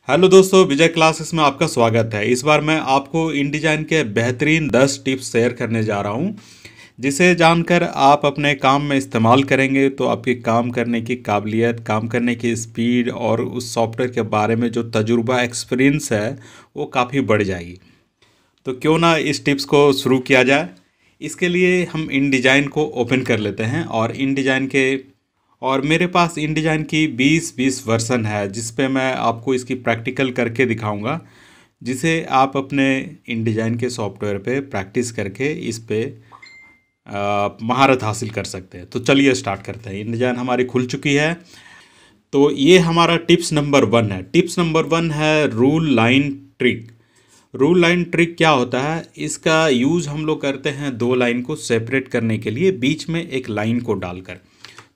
Hello दोस्तों, विजय classes में आपका स्वागत है। इस बार मैं आपको InDesign के बेहतरीन 10 टिप्स शेयर करने जा रहा हूं, जिसे जानकर आप अपने काम में इस्तेमाल करेंगे तो आपकी काम करने की काबिलियत, काम करने की स्पीड और उस सॉफ्टवेयर के बारे में जो तजुर्बा एक्सपीरियंस है वो काफ़ी बढ़ जाएगी। तो क्यों ना इस टिप्स को शुरू किया जाए। इसके लिए हम InDesign को ओपन कर लेते हैं और मेरे पास InDesign की 20 वर्जन है, जिस पे मैं आपको इसकी प्रैक्टिकल करके दिखाऊंगा, जिसे आप अपने InDesign के सॉफ्टवेयर पे प्रैक्टिस करके इस पे महारत हासिल कर सकते हैं। तो चलिए स्टार्ट करते हैं। InDesign हमारी खुल चुकी है। तो ये हमारा टिप्स नंबर 1 है। टिप्स नंबर 1 है rule line trick. Rule line trick क्या होता है? इसका यूज़ हम लोग करते हैं दो लाइन को सेपरेट करने के लिए, बीच में एक लाइन को डालकर।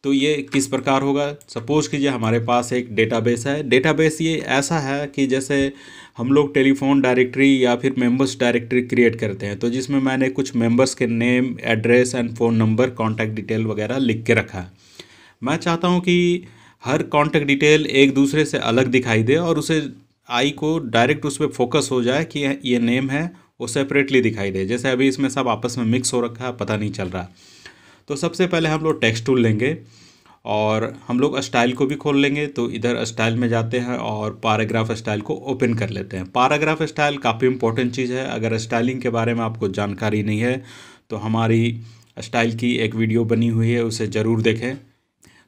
तो ये किस प्रकार होगा? सपोज कीजिए हमारे पास एक डेटाबेस है। डेटाबेस ये ऐसा है कि जैसे हम लोग टेलीफोन डायरेक्टरी या फिर मेंबर्स डायरेक्टरी क्रिएट करते हैं, तो जिसमें मैंने कुछ मेंबर्स के name, address and phone number, contact detail वगैरह लिख के रखा है। मैं चाहता हूँ कि हर कॉन्टैक्ट डिटेल एक दूसरे से अलग दिखाई दे और उसे आई को डायरेक्ट उस पर फोकस हो जाए कि ये नेम है, वो सेपरेटली दिखाई दे। जैसे अभी इसमें सब आपस में मिक्स हो रखा है, पता नहीं चल रहा। तो सबसे पहले हम लोग टेक्स्ट टूल लेंगे और हम लोग स्टाइल को भी खोल लेंगे। तो इधर स्टाइल में जाते हैं और पैराग्राफ स्टाइल को ओपन कर लेते हैं। पैराग्राफ स्टाइल काफ़ी इंपॉर्टेंट चीज़ है। अगर स्टाइलिंग के बारे में आपको जानकारी नहीं है तो हमारी स्टाइल की एक वीडियो बनी हुई है, उसे ज़रूर देखें।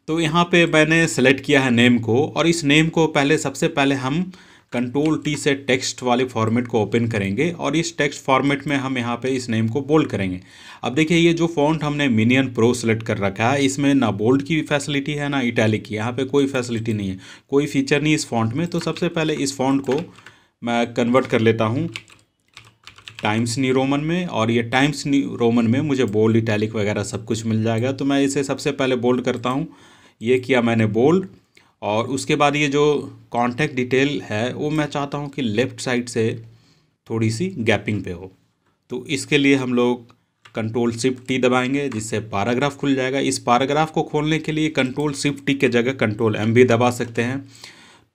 तो यहाँ पे मैंने सेलेक्ट किया है नेम को, और इस नेम को सबसे पहले हम Ctrl+T से टेक्स्ट वाले फॉर्मेट को ओपन करेंगे और इस टेक्स्ट फॉर्मेट में हम यहाँ पे इस नेम को बोल्ड करेंगे। अब देखिए, ये जो फ़ॉन्ट हमने मिनियन प्रो सेलेक्ट कर रखा है, इसमें ना बोल्ड की फैसिलिटी है ना इटैलिक की। यहाँ पे कोई फैसिलिटी नहीं है, कोई फीचर नहीं इस फॉन्ट में। तो सबसे पहले इस फॉन्ट को मैं कन्वर्ट कर लेता हूँ टाइम्स न्यू रोमन में, और ये टाइम्स न्यू रोमन में मुझे बोल्ड, इटैलिक वगैरह सब कुछ मिल जाएगा। तो मैं इसे सबसे पहले बोल्ड करता हूँ। ये किया मैंने बोल्ड, और उसके बाद ये जो कॉन्टैक्ट डिटेल है वो मैं चाहता हूँ कि लेफ़्ट साइड से थोड़ी सी गैपिंग पे हो। तो इसके लिए हम लोग Ctrl+Shift+T दबाएंगे, जिससे पैराग्राफ खुल जाएगा। इस पैराग्राफ को खोलने के लिए Ctrl+Shift+T के जगह Ctrl+M भी दबा सकते हैं।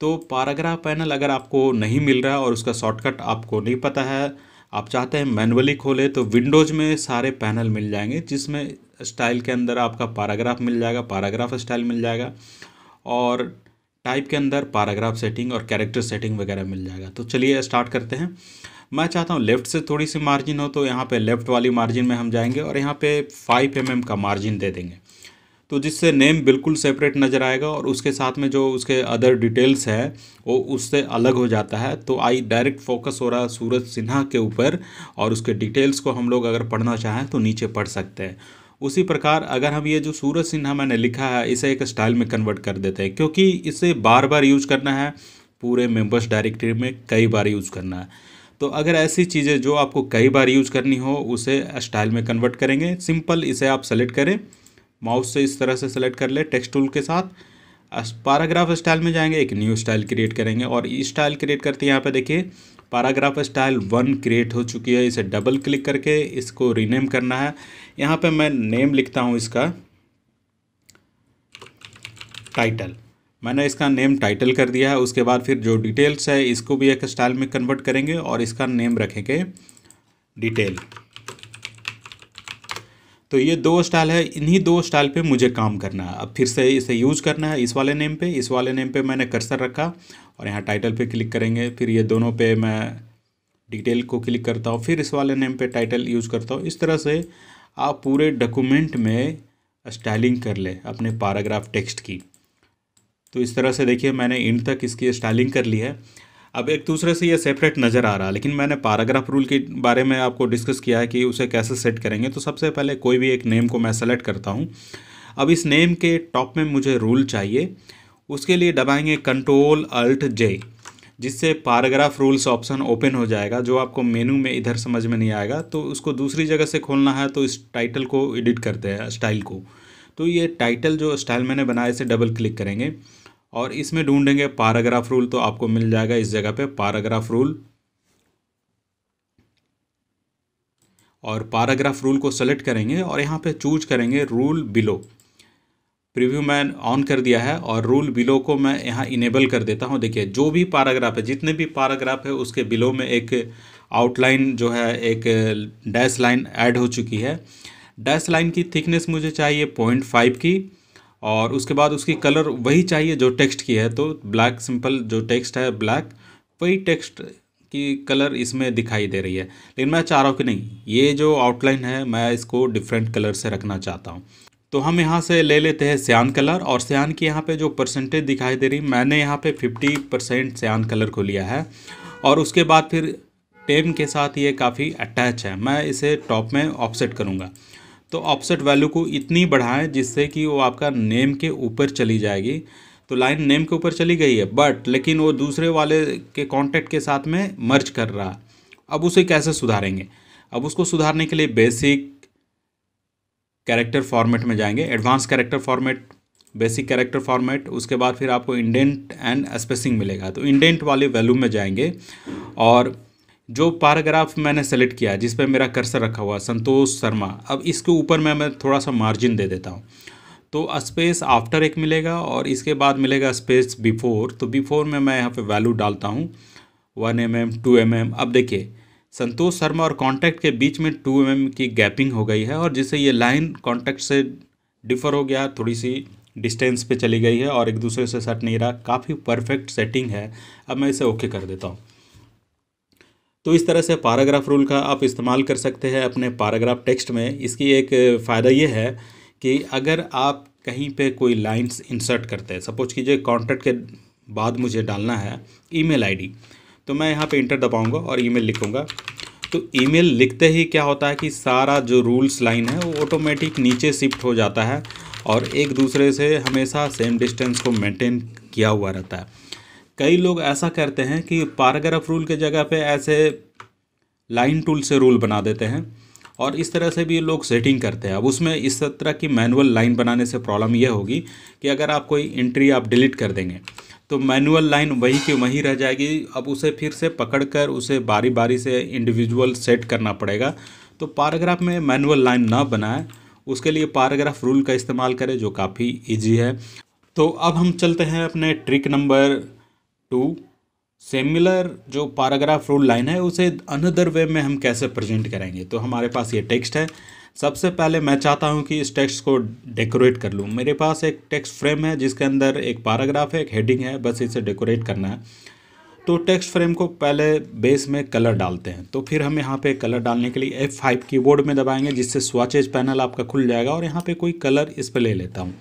तो पैराग्राफ पैनल अगर आपको नहीं मिल रहा और उसका शॉर्टकट आपको नहीं पता है, आप चाहते हैं मैनुअली खोले, तो विंडोज़ में सारे पैनल मिल जाएंगे, जिसमें स्टाइल के अंदर आपका पैराग्राफ मिल जाएगा, पैराग्राफ स्टाइल मिल जाएगा, और टाइप के अंदर पैराग्राफ सेटिंग और कैरेक्टर सेटिंग वगैरह मिल जाएगा। तो चलिए स्टार्ट करते हैं। मैं चाहता हूँ लेफ़्ट से थोड़ी सी मार्जिन हो, तो यहाँ पे लेफ़्ट वाली मार्जिन में हम जाएंगे और यहाँ पे 5 mm का मार्जिन दे देंगे, तो जिससे नेम बिल्कुल सेपरेट नज़र आएगा और उसके साथ में जो उसके अदर डिटेल्स है वो उससे अलग हो जाता है। तो आई डायरेक्ट फोकस हो रहा है सूरज सिन्हा के ऊपर, और उसके डिटेल्स को हम लोग अगर पढ़ना चाहें तो नीचे पढ़ सकते हैं। उसी प्रकार अगर हम ये जो सूरज सिन्हा मैंने लिखा है, इसे एक स्टाइल में कन्वर्ट कर देते हैं, क्योंकि इसे बार बार यूज करना है, पूरे मेंबर्स डायरेक्टरी में कई बार यूज करना है। तो अगर ऐसी चीज़ें जो आपको कई बार यूज करनी हो, उसे स्टाइल में कन्वर्ट करेंगे। सिंपल इसे आप सेलेक्ट करें, माउस से इस तरह से सेलेक्ट कर ले टेक्स्ट टूल के साथ। पैराग्राफ स्टाइल में जाएंगे, एक न्यू स्टाइल क्रिएट करेंगे, और स्टाइल क्रिएट करते हैं यहाँ पे देखिए पैराग्राफ स्टाइल 1 क्रिएट हो चुकी है। इसे डबल क्लिक करके इसको रीनेम करना है। यहाँ पे मैं नेम लिखता हूँ इसका टाइटल। मैंने इसका नेम टाइटल कर दिया है। उसके बाद फिर जो डिटेल्स है इसको भी एक स्टाइल में कन्वर्ट करेंगे और इसका नेम रखेंगे डिटेल। तो ये दो स्टाइल है, इन्हीं दो स्टाइल पे मुझे काम करना है। अब फिर से इसे यूज़ करना है इस वाले नेम पे। इस वाले नेम पे मैंने कर्सर रखा और यहाँ टाइटल पे क्लिक करेंगे। फिर ये दोनों पे मैं डिटेल को क्लिक करता हूँ, फिर इस वाले नेम पे टाइटल यूज़ करता हूँ। इस तरह से आप पूरे डॉक्यूमेंट में स्टाइलिंग कर ले अपने पैराग्राफ टेक्स्ट की। तो इस तरह से देखिए मैंने इंड तक इसकी स्टाइलिंग कर ली है। अब एक दूसरे से ये सेपरेट नज़र आ रहा है, लेकिन मैंने पैराग्राफ रूल के बारे में आपको डिस्कस किया है कि उसे कैसे सेट करेंगे। तो सबसे पहले कोई भी एक नेम को मैं सेलेक्ट करता हूँ। अब इस नेम के टॉप में मुझे रूल चाहिए, उसके लिए दबाएंगे Ctrl+Alt+J, जिससे पैराग्राफ रूल्स ऑप्शन ओपन हो जाएगा, जो आपको मेनू में इधर समझ में नहीं आएगा। तो उसको दूसरी जगह से खोलना है, तो इस टाइटल को एडिट करते हैं, स्टाइल को। तो ये टाइटल जो स्टाइल मैंने बनाया, इसे डबल क्लिक करेंगे और इसमें ढूंढेंगे पैराग्राफ रूल, तो आपको मिल जाएगा इस जगह पे पैराग्राफ रूल। और पैराग्राफ रूल को सेलेक्ट करेंगे और यहाँ पे चूज करेंगे रूल बिलो। प्रीव्यू मैं ऑन कर दिया है और रूल बिलो को मैं यहाँ इनेबल कर देता हूँ। देखिए जो भी पैराग्राफ है, जितने भी पैराग्राफ है उसके बिलो में एक आउटलाइन जो है, एक डैश लाइन ऐड हो चुकी है। डैश लाइन की थिकनेस मुझे चाहिए 0.5 की, और उसके बाद उसकी कलर वही चाहिए जो टेक्स्ट की है। तो ब्लैक, सिंपल जो टेक्स्ट है ब्लैक, वही टेक्स्ट की कलर इसमें दिखाई दे रही है। लेकिन मैं चाह रहा हूँ कि नहीं, ये जो आउटलाइन है मैं इसको डिफरेंट कलर से रखना चाहता हूँ। तो हम यहाँ से ले लेते हैं सियान कलर, और सियान की यहाँ पे जो परसेंटेज दिखाई दे रही, मैंने यहाँ पे 50% सियान कलर को लिया है। और उसके बाद फिर टेम के साथ ये काफ़ी अटैच है, मैं इसे टॉप में ऑफसेट करूँगा। तो ऑफसेट वैल्यू को इतनी बढ़ाएं जिससे कि वो आपका नेम के ऊपर चली जाएगी। तो लाइन नेम के ऊपर चली गई है, बट लेकिन वो दूसरे वाले के कॉन्टेक्ट के साथ में मर्ज कर रहा है। अब उसे कैसे सुधारेंगे? अब उसको सुधारने के लिए बेसिक कैरेक्टर फॉर्मेट में जाएंगे, advance character format, basic character format, उसके बाद फिर आपको इंडेंट एंड स्पेसिंग मिलेगा। तो इंडेंट वाले वैल्यू में जाएंगे, और जो पैराग्राफ मैंने सेलेक्ट किया जिस पे मेरा कर्सर रखा हुआ संतोष शर्मा, अब इसके ऊपर मैं थोड़ा सा मार्जिन दे देता हूँ। तो स्पेस आफ्टर एक मिलेगा, और इसके बाद मिलेगा स्पेस बिफोर। तो बिफोर में मैं यहाँ पे वैल्यू डालता हूँ 1 mm 2 mm। अब देखिए संतोष शर्मा और कॉन्टैक्ट के बीच में 2 mm की गैपिंग हो गई है, और जिससे ये लाइन कॉन्टैक्ट से डिफ़र हो गया, थोड़ी सी डिस्टेंस पे चली गई है और एक दूसरे से सट नहीं रहा। काफ़ी परफेक्ट सेटिंग है। अब मैं इसे ओके कर देता हूँ। तो इस तरह से पैराग्राफ रूल का आप इस्तेमाल कर सकते हैं अपने पैराग्राफ टेक्स्ट में। इसकी एक फ़ायदा ये है कि अगर आप कहीं पे कोई लाइंस इंसर्ट करते हैं, सपोज कीजिए कॉन्टैक्ट के बाद मुझे डालना है ईमेल आईडी, तो मैं यहाँ पे इंटर दबाऊंगा और ईमेल लिखूंगा। तो ईमेल लिखते ही क्या होता है कि सारा जो रूल्स लाइन है वो ऑटोमेटिक नीचे शिफ्ट हो जाता है, और एक दूसरे से हमेशा सेम डिस्टेंस को मेंटेन किया हुआ रहता है। कई लोग ऐसा करते हैं कि पैराग्राफ रूल के जगह पे ऐसे लाइन टूल से रूल बना देते हैं, और इस तरह से भी लोग सेटिंग करते हैं। अब उसमें इस तरह की मैनुअल लाइन बनाने से प्रॉब्लम यह होगी कि अगर आप कोई एंट्री आप डिलीट कर देंगे तो मैनुअल लाइन वही की वहीं रह जाएगी। अब उसे फिर से पकड़कर उसे बारी बारी से इंडिविजुअल सेट करना पड़ेगा। तो पैराग्राफ में मैनुअल लाइन ना बनाए, उसके लिए पैराग्राफ रूल का इस्तेमाल करें जो काफ़ी इजी है। तो अब हम चलते हैं अपने ट्रिक नंबर 2। सिमिलर जो पैराग्राफ रूल लाइन है उसे अनदर वे में हम कैसे प्रेजेंट करेंगे। तो हमारे पास ये टेक्स्ट है। सबसे पहले मैं चाहता हूँ कि इस टेक्स्ट को डेकोरेट कर लूँ। मेरे पास एक टेक्स्ट फ्रेम है जिसके अंदर एक पैराग्राफ है, एक हेडिंग है, बस इसे डेकोरेट करना है। तो टेक्स्ट फ्रेम को पहले बेस में कलर डालते हैं। तो फिर हम यहाँ पे कलर डालने के लिए F5 कीबोर्ड में दबाएंगे, जिससे स्वॉचेज पैनल आपका खुल जाएगा, और यहाँ पे कोई कलर इस पर ले लेता हूँ।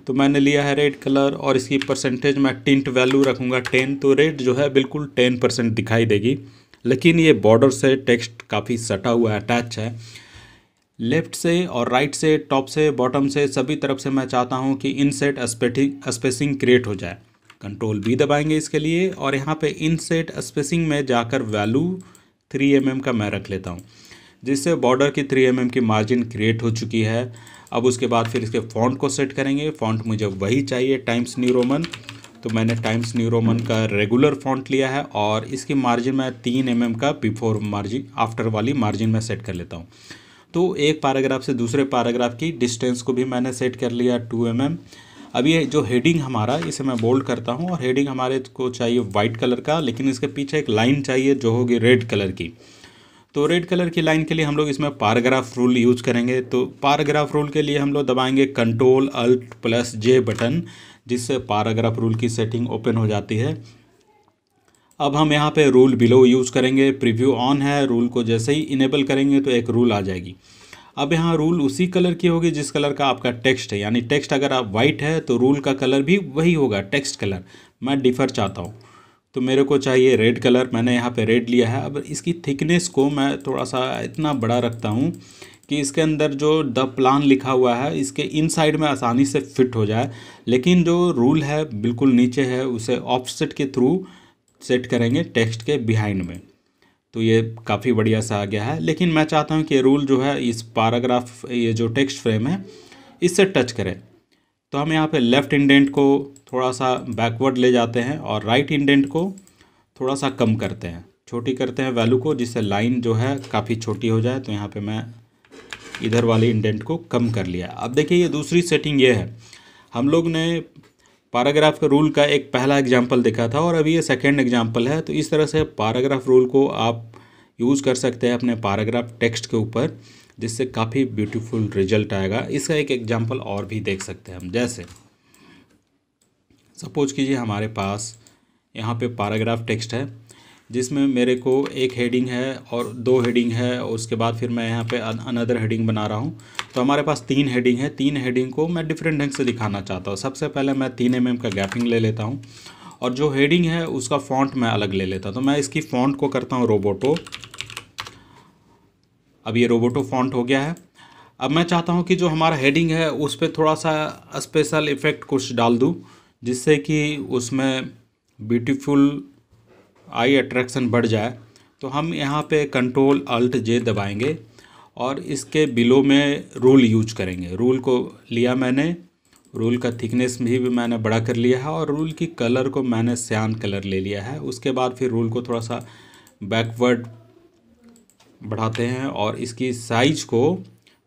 तो मैंने लिया है रेड कलर, और इसकी परसेंटेज मैं टिंट वैल्यू रखूँगा 10। तो रेड जो है बिल्कुल 10% दिखाई देगी, लेकिन ये बॉर्डर से टेक्स्ट काफ़ी सटा हुआ अटैच है। लेफ़्ट से और राइट से, टॉप से, बॉटम से, सभी तरफ से मैं चाहता हूँ कि इनसेट स्पेसिंग क्रिएट हो जाए। कंट्रोल B दबाएंगे इसके लिए, और यहाँ पे इनसेट स्पेसिंग में जाकर वैल्यू 3 mm का मैं रख लेता हूँ, जिससे बॉर्डर की 3 mm की मार्जिन क्रिएट हो चुकी है। अब उसके बाद फिर इसके फ़ॉन्ट को सेट करेंगे। फ़ॉन्ट मुझे वही चाहिए, टाइम्स न्यू रोमन। तो मैंने टाइम्स न्यू रोमन का रेगुलर फ़ॉन्ट लिया है, और इसकी मार्जिन मैं 3 mm का बिफोर मार्जिन, आफ्टर वाली मार्जिन में सेट कर लेता हूँ। तो एक पैराग्राफ से दूसरे पैराग्राफ की डिस्टेंस को भी मैंने सेट कर लिया 2 mm। अब ये जो हेडिंग हमारा, इसे मैं बोल्ड करता हूँ, और हेडिंग हमारे को चाहिए वाइट कलर का, लेकिन इसके पीछे एक लाइन चाहिए जो होगी रेड कलर की। तो रेड कलर की लाइन के लिए हम लोग इसमें पैराग्राफ रूल यूज करेंगे। तो पैराग्राफ रूल के लिए हम लोग दबाएंगे Ctrl+Alt+J बटन, जिससे पैराग्राफ रूल की सेटिंग ओपन हो जाती है। अब हम यहाँ पे रूल बिलो यूज़ करेंगे। प्रीव्यू ऑन है, रूल को जैसे ही इनेबल करेंगे तो एक रूल आ जाएगी। अब यहाँ रूल उसी कलर की होगी जिस कलर का आपका टेक्स्ट है, यानी टेक्स्ट अगर आप वाइट है तो रूल का कलर भी वही होगा, टेक्स्ट कलर। मैं डिफ़र चाहता हूँ, तो मेरे को चाहिए रेड कलर, मैंने यहाँ पे रेड लिया है। अब इसकी थिकनेस को मैं थोड़ा सा इतना बड़ा रखता हूँ कि इसके अंदर जो द प्लान लिखा हुआ है इसके इनसाइड में आसानी से फिट हो जाए, लेकिन जो रूल है बिल्कुल नीचे है उसे ऑफसेट के थ्रू सेट करेंगे टेक्स्ट के बिहाइंड में। तो ये काफ़ी बढ़िया सा आ गया है, लेकिन मैं चाहता हूँ कि रूल जो है इस पैराग्राफ, ये जो टेक्स्ट फ्रेम है, इससे टच करे। तो हम यहाँ पे लेफ़्ट इंडेंट को थोड़ा सा बैकवर्ड ले जाते हैं, और राइट इंडेंट को थोड़ा सा कम करते हैं, छोटी करते हैं वैल्यू को, जिससे लाइन जो है काफ़ी छोटी हो जाए। तो यहाँ पे मैं इधर वाले इंडेंट को कम कर लिया। अब देखिए ये दूसरी सेटिंग ये है, हम लोग ने पैराग्राफ के रूल का एक पहला एग्जाम्पल देखा था और अभी ये सेकेंड एग्जाम्पल है। तो इस तरह से पैराग्राफ रूल को आप यूज़ कर सकते हैं अपने पैराग्राफ टेक्स्ट के ऊपर, जिससे काफ़ी ब्यूटीफुल रिजल्ट आएगा। इसका एक एग्जाम्पल और भी देख सकते हैं हम। जैसे सपोज कीजिए हमारे पास यहाँ पे पैराग्राफ टेक्स्ट है जिसमें मेरे को एक हेडिंग है और दो हेडिंग है, और उसके बाद फिर मैं यहाँ पे अनदर हेडिंग बना रहा हूँ। तो हमारे पास 3 हेडिंग है। 3 हेडिंग को मैं डिफरेंट ढंग से दिखाना चाहता हूँ। सबसे पहले मैं 3 mm का गैपिंग ले लेता हूँ और जो हेडिंग है उसका फ़ॉन्ट मैं अलग ले लेता हूँ। तो मैं इसकी फ़ॉन्ट को करता हूँ रोबोटो। अब ये रोबोटो फ़ॉन्ट हो गया है। अब मैं चाहता हूँ कि जो हमारा हेडिंग है उस पर थोड़ा सा स्पेशल इफ़ेक्ट कुछ डाल दूँ, जिससे कि उसमें ब्यूटीफुल आई अट्रैक्शन बढ़ जाए। तो हम यहाँ पे Ctrl+Alt+J दबाएंगे और इसके बिलो में रूल यूज करेंगे। रूल को लिया मैंने, रूल का थिकनेस भी मैंने बड़ा कर लिया है और रूल की कलर को मैंने सियान कलर ले लिया है। उसके बाद फिर रूल को थोड़ा सा बैकवर्ड बढ़ाते हैं और इसकी साइज को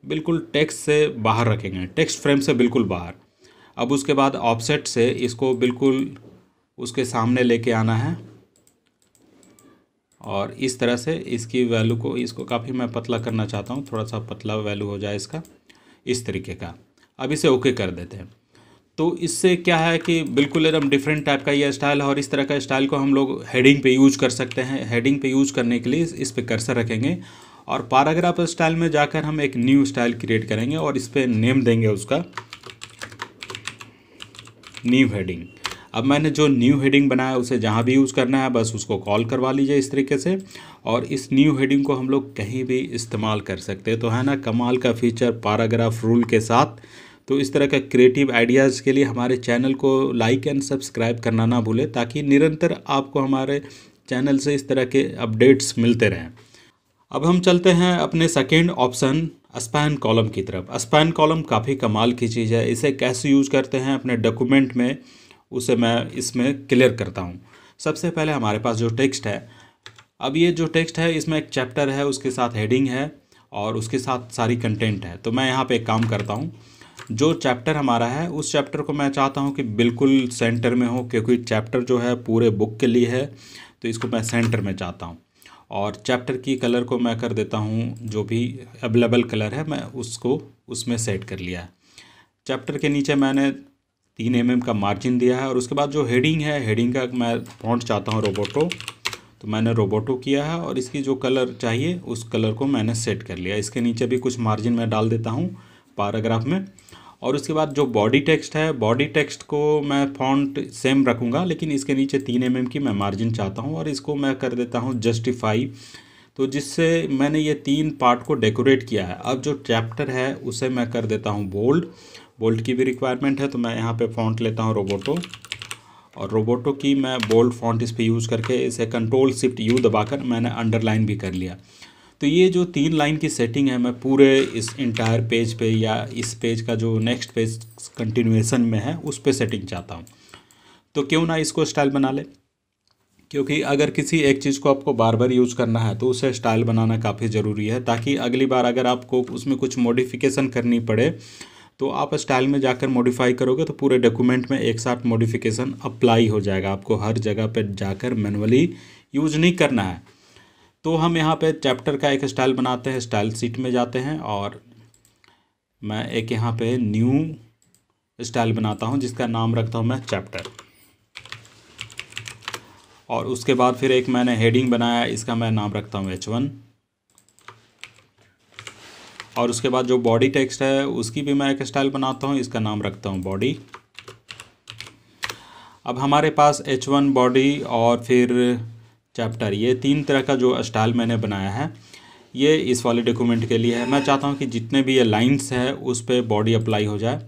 बिल्कुल टेक्स्ट से बाहर रखेंगे, टेक्स्ट फ्रेम से बिल्कुल बाहर। अब उसके बाद ऑफसेट से इसको बिल्कुल उसके सामने लेके आना है और इस तरह से इसकी वैल्यू को, इसको काफ़ी मैं पतला करना चाहता हूँ, थोड़ा सा पतला वैल्यू हो जाए इसका, इस तरीके का। अब इसे ओके कर देते हैं। तो इससे क्या है कि बिल्कुल एकदम डिफरेंट टाइप का ये स्टाइल है और इस तरह का स्टाइल को हम लोग हेडिंग पे यूज कर सकते हैं। हेडिंग पे यूज करने के लिए इस पे कर्सर रखेंगे और पैराग्राफ स्टाइल में जाकर हम एक न्यू स्टाइल क्रिएट करेंगे और इस पर नेम देंगे उसका न्यू हेडिंग। अब मैंने जो न्यू हेडिंग बनाया उसे जहाँ भी यूज़ करना है बस उसको कॉल करवा लीजिए इस तरीके से, और इस न्यू हेडिंग को हम लोग कहीं भी इस्तेमाल कर सकते हैं। तो है ना कमाल का फीचर पैराग्राफ रूल के साथ। तो इस तरह का क्रिएटिव आइडियाज़ के लिए हमारे चैनल को लाइक एंड सब्सक्राइब करना ना भूलें, ताकि निरंतर आपको हमारे चैनल से इस तरह के अपडेट्स मिलते रहें। अब हम चलते हैं अपने सेकेंड ऑप्शन स्पैन कॉलम की तरफ। स्पैन कॉलम काफ़ी कमाल की चीज़ है। इसे कैसे यूज़ करते हैं अपने डॉक्यूमेंट में, उसे मैं इसमें क्लियर करता हूँ। सबसे पहले हमारे पास जो टेक्स्ट है, अब ये जो टेक्स्ट है इसमें एक चैप्टर है, उसके साथ हेडिंग है और उसके साथ सारी कंटेंट है। तो मैं यहाँ पे एक काम करता हूँ, जो चैप्टर हमारा है उस चैप्टर को मैं चाहता हूँ कि बिल्कुल सेंटर में हो, क्योंकि चैप्टर जो है पूरे बुक के लिए है, तो इसको मैं सेंटर में चाहता हूँ। और चैप्टर की कलर को मैं कर देता हूँ, जो भी अवेलेबल कलर है मैं उसको उसमें सेट कर लिया है। चैप्टर के नीचे मैंने 3 mm का मार्जिन दिया है और उसके बाद जो हेडिंग है, हेडिंग का मैं फॉन्ट चाहता हूँ रोबोटो, तो मैंने रोबोटो किया है और इसकी जो कलर चाहिए उस कलर को मैंने सेट कर लिया। इसके नीचे भी कुछ मार्जिन मैं डाल देता हूँ पैराग्राफ में। और उसके बाद जो बॉडी टेक्स्ट है, बॉडी टेक्स्ट को मैं फॉन्ट सेम रखूँगा, लेकिन इसके नीचे 3 mm की मैं मार्जिन चाहता हूँ और इसको मैं कर देता हूँ जस्टिफाई। तो जिससे मैंने ये 3 पार्ट को डेकोरेट किया है। अब जो चैप्टर है उसे मैं कर देता हूँ बोल्ड। बोल्ड की भी रिक्वायरमेंट है, तो मैं यहाँ पे फ़ॉन्ट लेता हूँ रोबोटो, और रोबोटो की मैं बोल्ड फ़ॉन्ट इस पे यूज़ करके इसे Ctrl+Shift+U दबाकर मैंने अंडरलाइन भी कर लिया। तो ये जो 3 लाइन की सेटिंग है, मैं पूरे इस इंटायर पेज पे या इस पेज का जो नेक्स्ट पेज कंटिन्यूएशन में है उस पे सेटिंग चाहता हूँ। तो क्यों ना इसको स्टाइल बना ले, क्योंकि अगर किसी एक चीज़ को आपको बार बार यूज़ करना है तो उसे स्टाइल बनाना काफ़ी ज़रूरी है, ताकि अगली बार अगर आपको उसमें कुछ मॉडिफिकेशन करनी पड़े तो आप स्टाइल में जाकर मॉडिफाई करोगे तो पूरे डॉक्यूमेंट में एक साथ मॉडिफिकेशन अप्लाई हो जाएगा। आपको हर जगह पे जाकर मैनुअली यूज़ नहीं करना है। तो हम यहाँ पे चैप्टर का एक स्टाइल बनाते हैं, स्टाइल शीट में जाते हैं और मैं एक यहाँ पे न्यू स्टाइल बनाता हूँ जिसका नाम रखता हूँ मैं चैप्टर। और उसके बाद फिर एक मैंने हेडिंग बनाया, इसका मैं नाम रखता हूँ H1। और उसके बाद जो बॉडी टेक्स्ट है उसकी भी मैं एक स्टाइल बनाता हूँ, इसका नाम रखता हूँ बॉडी। अब हमारे पास H1 बॉडी और फिर चैप्टर, ये 3 तरह का जो स्टाइल मैंने बनाया है ये इस वाले डॉक्यूमेंट के लिए है। मैं चाहता हूँ कि जितने भी ये लाइंस है उस पर बॉडी अप्लाई हो जाए।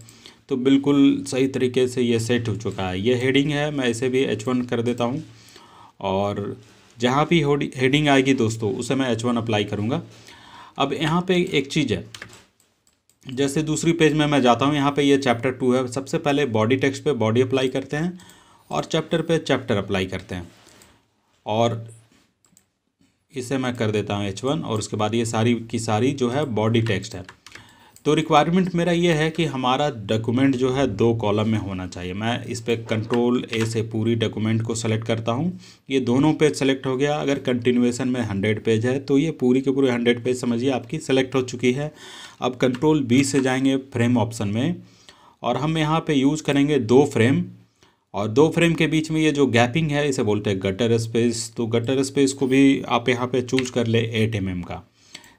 तो बिल्कुल सही तरीके से ये सेट हो चुका है। ये हेडिंग है, मैं इसे भी H1 कर देता हूँ और जहाँ भी हेडिंग आएगी दोस्तों उसे मैं H1 अप्लाई करूँगा। अब यहाँ पे एक चीज़ है, जैसे दूसरी पेज में मैं जाता हूँ, यहाँ पे ये चैप्टर 2 है। सबसे पहले बॉडी टेक्स्ट पे बॉडी अप्लाई करते हैं और चैप्टर पे चैप्टर अप्लाई करते हैं, और इसे मैं कर देता हूँ H1। और उसके बाद ये सारी की सारी जो है बॉडी टेक्स्ट है। तो रिक्वायरमेंट मेरा ये है कि हमारा डॉक्यूमेंट जो है 2 कॉलम में होना चाहिए। मैं इस पर कंट्रोल ए से पूरी डॉक्यूमेंट को सेलेक्ट करता हूँ। ये दोनों पेज सेलेक्ट हो गया। अगर कंटिन्यूएशन में 100 पेज है तो ये पूरी के पूरे 100 पेज समझिए आपकी सेलेक्ट हो चुकी है। अब कंट्रोल बी से जाएंगे फ्रेम ऑप्शन में, और हम यहाँ पे यूज़ करेंगे 2 फ्रेम, और 2 फ्रेम के बीच में ये जो गैपिंग है इसे बोलते हैं गटर स्पेस। तो गटर स्पेस को भी आप यहाँ पे चूज कर ले 8 mm का।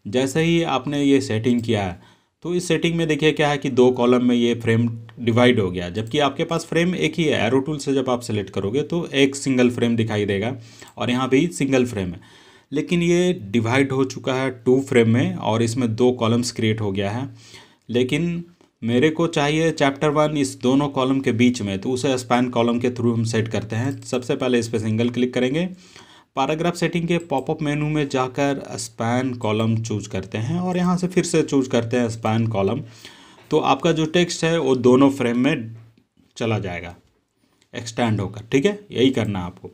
जैसे ही आपने ये सेटिंग किया है तो इस सेटिंग में देखिए क्या है कि 2 कॉलम में ये फ्रेम डिवाइड हो गया, जबकि आपके पास फ्रेम एक ही है। एरो टूल से जब आप सेलेक्ट करोगे तो एक सिंगल फ्रेम दिखाई देगा, और यहाँ भी सिंगल फ्रेम है, लेकिन ये डिवाइड हो चुका है 2 फ्रेम में, और इसमें 2 कॉलम्स क्रिएट हो गया है। लेकिन मेरे को चाहिए चैप्टर 1 इस दोनों कॉलम के बीच में, तो उसे स्पैन कॉलम के थ्रू हम सेट करते हैं। सबसे पहले इस पर सिंगल क्लिक करेंगे, पैराग्राफ सेटिंग के पॉपअप मेनू में जाकर स्पैन कॉलम चूज करते हैं, और यहाँ से फिर से चूज करते हैं स्पैन कॉलम। तो आपका जो टेक्स्ट है वो दोनों फ्रेम में चला जाएगा एक्सटेंड होकर, ठीक है, यही करना है आपको।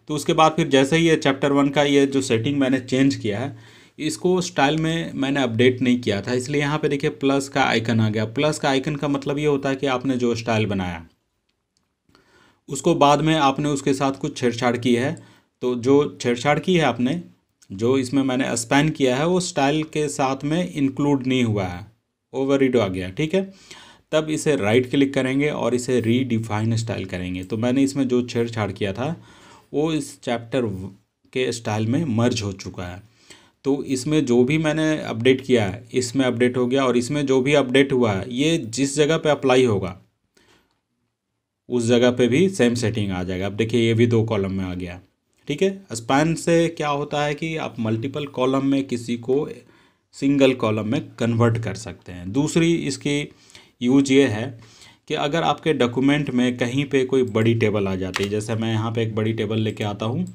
तो उसके बाद फिर जैसे ही ये चैप्टर 1 का ये जो सेटिंग मैंने चेंज किया है, इसको स्टाइल में मैंने अपडेट नहीं किया था, इसलिए यहाँ पे देखिए प्लस का आइकन आ गया। प्लस का आइकन का मतलब ये होता है कि आपने जो स्टाइल बनाया उसको बाद में आपने उसके साथ कुछ छेड़छाड़ की है, तो जो छेड़छाड़ की है आपने, जो इसमें मैंने स्पैन किया है, वो स्टाइल के साथ में इंक्लूड नहीं हुआ है, ओवररीड आ गया, ठीक है। तब इसे राइट क्लिक करेंगे और इसे रीडिफाइन स्टाइल करेंगे। तो मैंने इसमें जो छेड़छाड़ किया था वो इस चैप्टर के स्टाइल में मर्ज हो चुका है। तो इसमें जो भी मैंने अपडेट किया है इसमें अपडेट हो गया, और इसमें जो भी अपडेट हुआ है ये जिस जगह पे अप्लाई होगा उस जगह पे भी सेम सेटिंग आ जाएगा। अब देखिए ये भी 2 कॉलम में आ गया, ठीक है। स्पैन से क्या होता है कि आप मल्टीपल कॉलम में किसी को सिंगल कॉलम में कन्वर्ट कर सकते हैं। दूसरी इसकी यूज ये है कि अगर आपके डॉक्यूमेंट में कहीं पे कोई बड़ी टेबल आ जाती है, जैसे मैं यहाँ पे एक बड़ी टेबल लेके आता हूँ,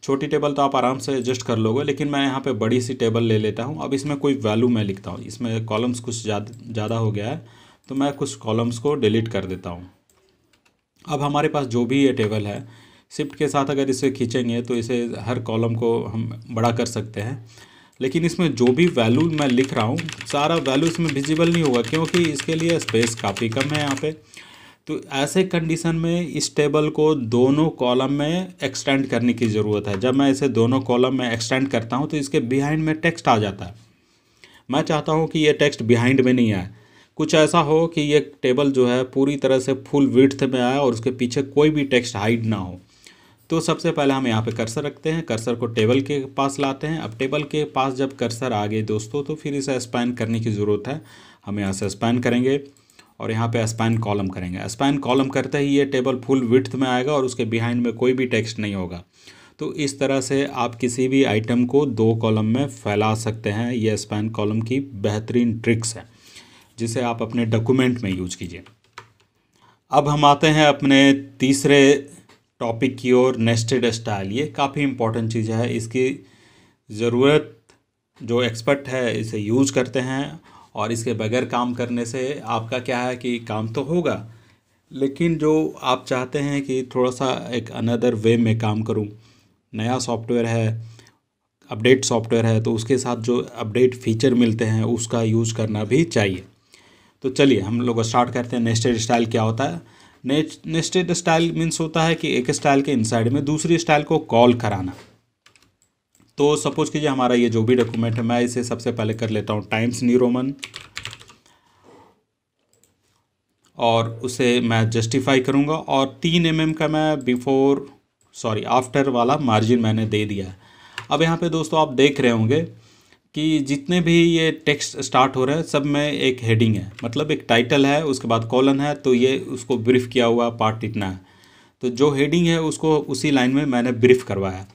छोटी टेबल तो आप आराम से एडजस्ट कर लोगे, लेकिन मैं यहाँ पे बड़ी सी टेबल ले लेता हूँ। अब इसमें कोई वैल्यू मैं लिखता हूँ, इसमें कॉलम्स कुछ ज़्यादा हो गया है, तो मैं कुछ कॉलम्स को डिलीट कर देता हूँ। अब हमारे पास जो भी ये टेबल है, शिफ्ट के साथ अगर इसे खींचेंगे तो इसे हर कॉलम को हम बड़ा कर सकते हैं, लेकिन इसमें जो भी वैल्यू मैं लिख रहा हूँ सारा वैल्यू इसमें विजिबल नहीं होगा, क्योंकि इसके लिए स्पेस काफ़ी कम है यहाँ पे। तो ऐसे कंडीशन में इस टेबल को दोनों कॉलम में एक्सटेंड करने की ज़रूरत है। जब मैं इसे दोनों कॉलम में एक्सटेंड करता हूँ तो इसके बिहाइंड में टेक्स्ट आ जाता है। मैं चाहता हूँ कि ये टेक्स्ट बिहाइंड में नहीं आए, कुछ ऐसा हो कि ये टेबल जो है पूरी तरह से फुल विड्थ में आए और उसके पीछे कोई भी टेक्स्ट हाइड ना हो। तो सबसे पहले हम यहाँ पे कर्सर रखते हैं, कर्सर को टेबल के पास लाते हैं। अब टेबल के पास जब कर्सर आ गए दोस्तों, तो फिर इसे स्पैन करने की ज़रूरत है। हम यहाँ से स्पैन करेंगे और यहाँ पे स्पैन कॉलम करेंगे। स्पैन कॉलम करते ही ये टेबल फुल विड्थ में आएगा और उसके बिहाइंड में कोई भी टेक्स्ट नहीं होगा। तो इस तरह से आप किसी भी आइटम को 2 कॉलम में फैला सकते हैं। यह स्पैन कॉलम की बेहतरीन ट्रिक्स है जिसे आप अपने डॉक्यूमेंट में यूज कीजिए। अब हम आते हैं अपने तीसरे टॉपिक की ओर, नेस्टेड स्टाइल। ये काफ़ी इंपॉर्टेंट चीज़ है, इसकी ज़रूरत जो एक्सपर्ट है इसे यूज करते हैं, और इसके बगैर काम करने से आपका क्या है कि काम तो होगा, लेकिन जो आप चाहते हैं कि थोड़ा सा एक अनदर वे में काम करूं, नया सॉफ्टवेयर है, अपडेट सॉफ्टवेयर है, तो उसके साथ जो अपडेट फीचर मिलते हैं उसका यूज करना भी चाहिए। तो चलिए हम लोग स्टार्ट करते हैं। नेस्टेड स्टाइल क्या होता है? नेस्टेड स्टाइल मीन्स होता है कि एक स्टाइल के इनसाइड में दूसरी स्टाइल को कॉल कराना। तो सपोज कीजिए हमारा ये जो भी डॉक्यूमेंट है, मैं इसे सबसे पहले कर लेता हूँ टाइम्स न्यू रोमन, और उसे मैं जस्टिफाई करूँगा, और 3 mm का मैं आफ्टर वाला मार्जिन मैंने दे दिया है। अब यहाँ पे दोस्तों आप देख रहे होंगे कि जितने भी ये टेक्स्ट स्टार्ट हो रहे हैं सब में एक हेडिंग है, मतलब एक टाइटल है, उसके बाद कॉलन है, तो ये उसको ब्रीफ किया हुआ पार्ट इतना है। तो जो हेडिंग है उसको उसी लाइन में मैंने ब्रीफ करवाया।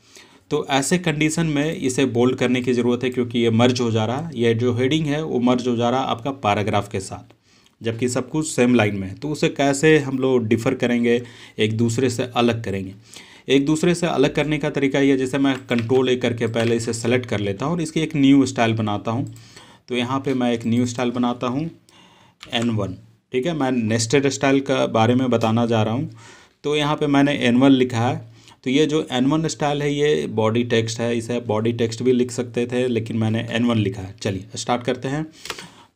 तो ऐसे कंडीशन में इसे बोल्ड करने की ज़रूरत है, क्योंकि ये मर्ज हो जा रहा है, ये जो हेडिंग है वो मर्ज हो जा रहा है आपका पैराग्राफ के साथ, जबकि सब कुछ सेम लाइन में है। तो उसे कैसे हम लोग डिफ़र करेंगे, एक दूसरे से अलग करेंगे। एक दूसरे से अलग करने का तरीका ये, जैसे मैं कंट्रोल ए करके पहले इसे सेलेक्ट कर लेता हूँ और इसकी एक न्यू स्टाइल बनाता हूँ। तो यहाँ पे मैं एक न्यू स्टाइल बनाता हूँ N1, ठीक है। मैं नेस्टेड स्टाइल का बारे में बताना जा रहा हूँ। तो यहाँ पे मैंने N1 लिखा है। तो ये जो N1 स्टाइल है ये बॉडी टेक्स्ट है, इसे बॉडी टेक्स्ट भी लिख सकते थे, लेकिन मैंने N1 लिखा है। चलिए स्टार्ट करते हैं।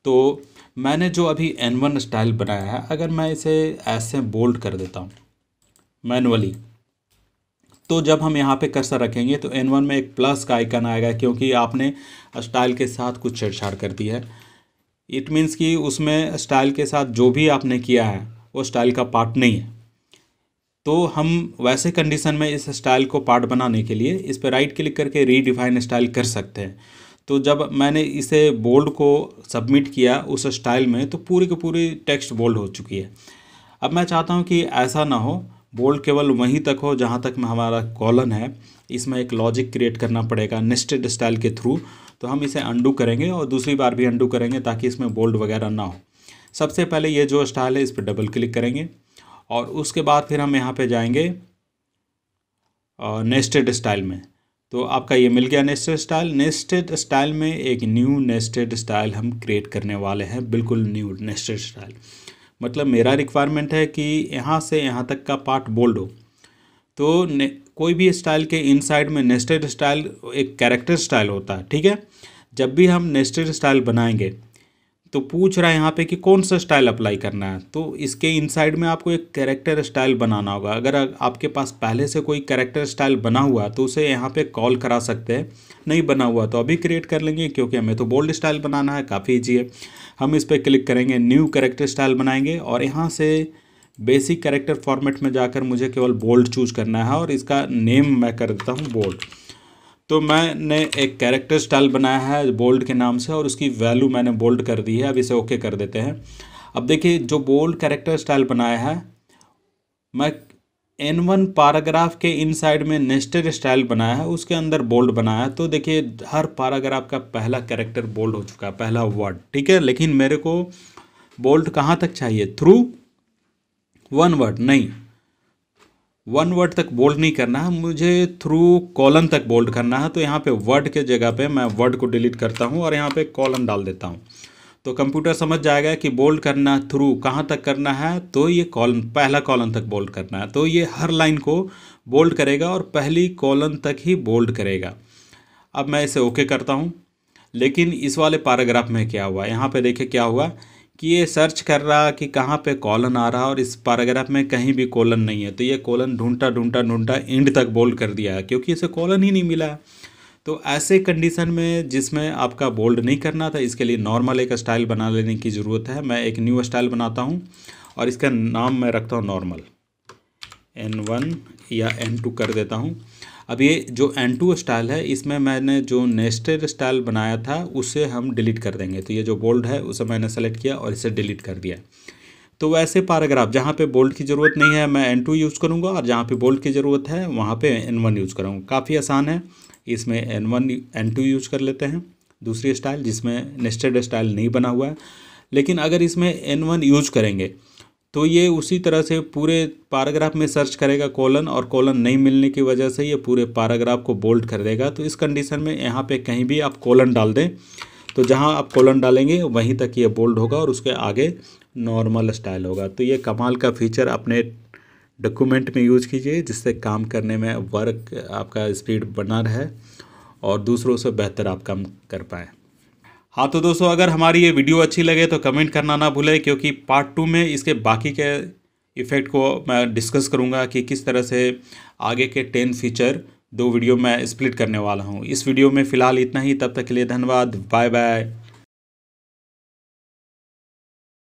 तो मैंने जो अभी N1 स्टाइल बनाया है, अगर मैं इसे ऐसे बोल्ड कर देता हूँ मैनुअली, तो जब हम यहाँ पे कर्सर रखेंगे तो N1 में एक प्लस का आइकन आएगा, क्योंकि आपने स्टाइल के साथ कुछ छेड़छाड़ कर दी है। इट मीन्स कि उसमें स्टाइल के साथ जो भी आपने किया है वो स्टाइल का पार्ट नहीं है। तो हम वैसे कंडीशन में इस स्टाइल को पार्ट बनाने के लिए इस पर राइट क्लिक करके रीडिफाइन स्टाइल कर सकते हैं। तो जब मैंने इसे बोल्ड को सबमिट किया उस स्टाइल में, तो पूरी की पूरी टेक्स्ट बोल्ड हो चुकी है। अब मैं चाहता हूं कि ऐसा ना हो, बोल्ड केवल वहीं तक हो जहां तक में हमारा कॉलन है। इसमें एक लॉजिक क्रिएट करना पड़ेगा नेस्टेड स्टाइल के थ्रू। तो हम इसे अंडू करेंगे और दूसरी बार भी अंडू करेंगे ताकि इसमें बोल्ड वगैरह ना हो। सबसे पहले ये जो स्टाइल है इस पर डबल क्लिक करेंगे और उसके बाद फिर हम यहाँ पे जाएंगे नेस्टेड स्टाइल में। तो आपका ये मिल गया नेस्टेड स्टाइल। नेस्टेड स्टाइल में एक न्यू नेस्टेड स्टाइल हम क्रिएट करने वाले हैं, बिल्कुल न्यू नेस्टेड स्टाइल। मतलब मेरा रिक्वायरमेंट है कि यहाँ से यहाँ तक का पार्ट बोल्ड हो। तो कोई भी स्टाइल के इनसाइड में नेस्टेड स्टाइल एक कैरेक्टर स्टाइल होता है, ठीक है। जब भी हम नेस्टेड स्टाइल बनाएंगे तो पूछ रहा है यहाँ पे कि कौन सा स्टाइल अप्लाई करना है। तो इसके इनसाइड में आपको एक कैरेक्टर स्टाइल बनाना होगा। अगर आपके पास पहले से कोई कैरेक्टर स्टाइल बना हुआ तो उसे यहाँ पे कॉल करा सकते हैं, नहीं बना हुआ तो अभी क्रिएट कर लेंगे, क्योंकि हमें तो बोल्ड स्टाइल बनाना है, काफ़ी ईजी है। हम इस पर क्लिक करेंगे, न्यू कैरेक्टर स्टाइल बनाएंगे और यहाँ से बेसिक कैरेक्टर फॉर्मेट में जाकर मुझे केवल बोल्ड चूज करना है और इसका नेम मैं कर देता हूँ बोल्ड। तो मैंने एक कैरेक्टर स्टाइल बनाया है बोल्ड के नाम से और उसकी वैल्यू मैंने बोल्ड कर दी है। अब इसे ओके कर देते हैं। अब देखिए जो बोल्ड कैरेक्टर स्टाइल बनाया है, मैं N1 पैराग्राफ के इनसाइड में नेस्टेड स्टाइल बनाया है, उसके अंदर बोल्ड बनाया है। तो देखिए हर पैराग्राफ का पहला कैरेक्टर बोल्ड हो चुका है, पहला वर्ड, ठीक है। लेकिन मेरे को बोल्ड कहाँ तक चाहिए? थ्रू वन वर्ड, नहीं, वन वर्ड तक बोल्ड नहीं करना है मुझे, थ्रू कॉलन तक बोल्ड करना है। तो यहाँ पे वर्ड के जगह पे मैं वर्ड को डिलीट करता हूँ और यहाँ पे कॉलन डाल देता हूँ। तो कंप्यूटर समझ जाएगा कि बोल्ड करना थ्रू कहाँ तक करना है। तो ये कॉलन, पहला कॉलन तक बोल्ड करना है। तो ये हर लाइन को बोल्ड करेगा और पहली कॉलन तक ही बोल्ड करेगा। अब मैं इसे ओके करता हूँ। लेकिन इस वाले पैराग्राफ में क्या हुआ, यहाँ पे देखिए क्या हुआ कि ये सर्च कर रहा कि कहाँ पे कॉलन आ रहा और इस पैराग्राफ में कहीं भी कॉलन नहीं है। तो ये कॉलन ढूंढता ढूंढता ढूंढता एंड तक बोल्ड कर दिया है, क्योंकि इसे कॉलन ही नहीं मिला है। तो ऐसे कंडीशन में जिसमें आपका बोल्ड नहीं करना था, इसके लिए नॉर्मल एक स्टाइल बना लेने की ज़रूरत है। मैं एक न्यू स्टाइल बनाता हूँ और इसका नाम मैं रखता हूँ नॉर्मल, N1 या N2 कर देता हूँ। अब ये जो N2 स्टाइल है, इसमें मैंने जो नेस्टेड स्टाइल बनाया था उसे हम डिलीट कर देंगे। तो ये जो बोल्ड है उसे मैंने सेलेक्ट किया और इसे डिलीट कर दिया। तो वैसे पैराग्राफ जहाँ पे बोल्ड की ज़रूरत नहीं है मैं N2 यूज़ करूँगा और जहाँ पे बोल्ड की ज़रूरत है वहाँ पे N1 यूज़ करूँगा। काफ़ी आसान है। इसमें N2 यूज़ कर लेते हैं, दूसरी स्टाइल जिसमें नेस्टेड स्टाइल नहीं बना हुआ है। लेकिन अगर इसमें N1 यूज करेंगे तो ये उसी तरह से पूरे पैराग्राफ में सर्च करेगा कॉलन, और कॉलन नहीं मिलने की वजह से ये पूरे पैराग्राफ को बोल्ड कर देगा। तो इस कंडीशन में यहाँ पे कहीं भी आप कॉलन डाल दें, तो जहाँ आप कॉलन डालेंगे वहीं तक ये बोल्ड होगा और उसके आगे नॉर्मल स्टाइल होगा। तो ये कमाल का फीचर अपने डॉक्यूमेंट में यूज़ कीजिए, जिससे काम करने में वर्क आपका स्पीड बना रहे और दूसरों से बेहतर आप काम कर पाएँ। हाँ तो दोस्तों, अगर हमारी ये वीडियो अच्छी लगे तो कमेंट करना ना भूलें, क्योंकि पार्ट 2 में इसके बाकी के इफ़ेक्ट को मैं डिस्कस करूँगा कि किस तरह से आगे के 10 फीचर 2 वीडियो में स्प्लिट करने वाला हूँ। इस वीडियो में फ़िलहाल इतना ही। तब तक के लिए धन्यवाद। Bye bye.